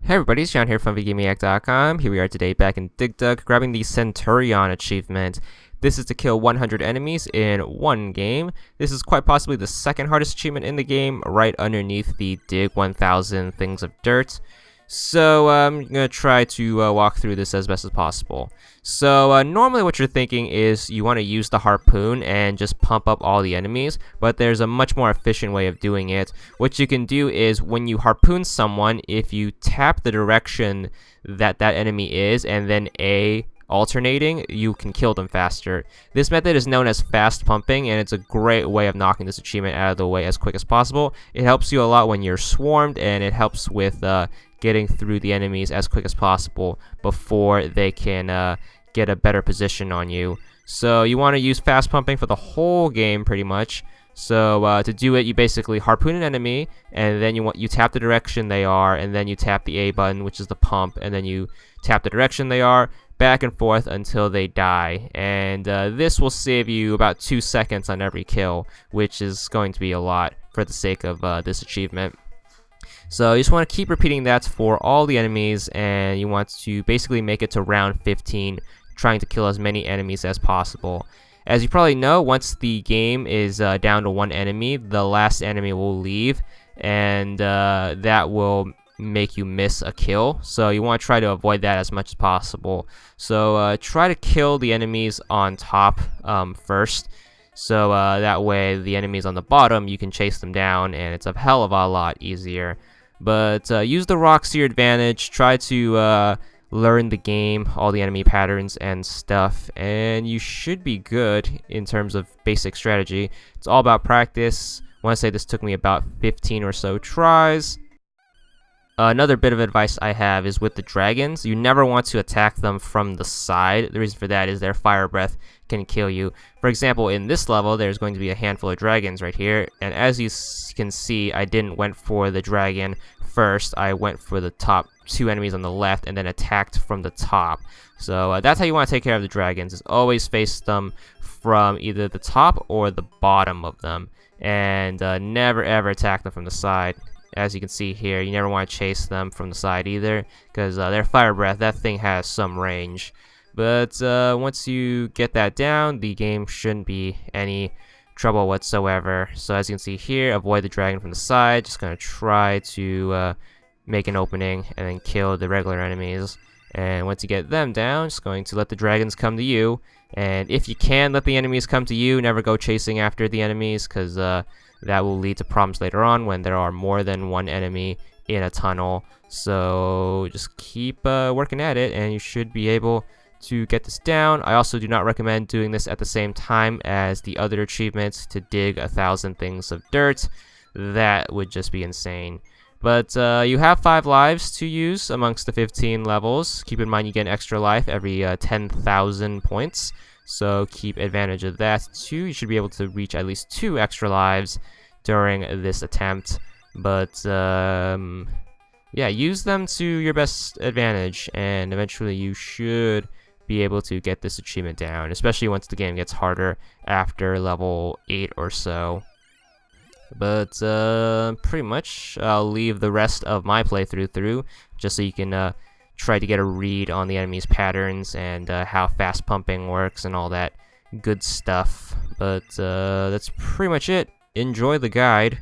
Hey everybody, it's John here from VidGamiac.com. Here we are today back in Dig Dug, grabbing the Centurion achievement. This is to kill 100 enemies in one game. This is quite possibly the second hardest achievement in the game, right underneath the Dig 1000 Things of Dirt. So I'm going to try to walk through this as best as possible. So normally what you're thinking is you want to use the harpoon and just pump up all the enemies, but there's a much more efficient way of doing it. What you can do is when you harpoon someone, if you tap the direction that that enemy is and then A alternating, you can kill them faster. This method is known as fast pumping, and it's a great way of knocking this achievement out of the way as quick as possible. It helps you a lot when you're swarmed, and it helps with getting through the enemies as quick as possible before they can get a better position on you. So you want to use fast pumping for the whole game pretty much. So to do it, you basically harpoon an enemy, and then you tap the direction they are, and then you tap the A button, which is the pump, and then you tap the direction they are, back and forth until they die. And this will save you about 2 seconds on every kill, which is going to be a lot for the sake of this achievement. So you just want to keep repeating that for all the enemies, and you want to basically make it to round 15, trying to kill as many enemies as possible. As you probably know, once the game is down to one enemy, the last enemy will leave, and that will make you miss a kill. So you want to try to avoid that as much as possible. So try to kill the enemies on top first. So that way the enemies on the bottom, you can chase them down, and it's a hell of a lot easier. But use the rocks to your advantage. Try to learn the game, all the enemy patterns and stuff, and you should be good in terms of basic strategy. It's all about practice. I want to say this took me about 15 or so tries. Another bit of advice I have is with the dragons, you never want to attack them from the side. The reason for that is their fire breath can kill you. For example, in this level, there's going to be a handful of dragons right here, and as you can see, I didn't went for the dragon first. I went for the top two enemies on the left and then attacked from the top. So that's how you want to take care of the dragons, is always face them from either the top or the bottom of them, and never ever attack them from the side. As you can see here, you never want to chase them from the side either, because their fire breath, that thing has some range. But once you get that down, the game shouldn't be any trouble whatsoever. So as you can see here, avoid the dragon from the side. Just going to try to make an opening and then kill the regular enemies. And once you get them down, just going to let the dragons come to you. And if you can let the enemies come to you, never go chasing after the enemies, because that will lead to problems later on when there are more than one enemy in a tunnel. So just keep working at it, and you should be able to get this down. I also do not recommend doing this at the same time as the other achievements to dig 1,000 things of dirt. That would just be insane. But you have 5 lives to use amongst the 15 levels. Keep in mind you get an extra life every 10,000 points. So keep advantage of that too. You should be able to reach at least 2 extra lives during this attempt. But yeah, use them to your best advantage, and eventually you should be able to get this achievement down, especially once the game gets harder after level 8 or so. But pretty much I'll leave the rest of my playthrough through, just so you can try to get a read on the enemy's patterns and how fast pumping works and all that good stuff. But that's pretty much it. Enjoy the guide.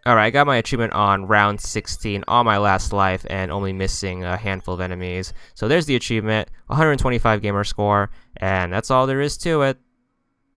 Alright, I got my achievement on round 16 on my last life and only missing a handful of enemies. So there's the achievement, 125 gamer score, and that's all there is to it.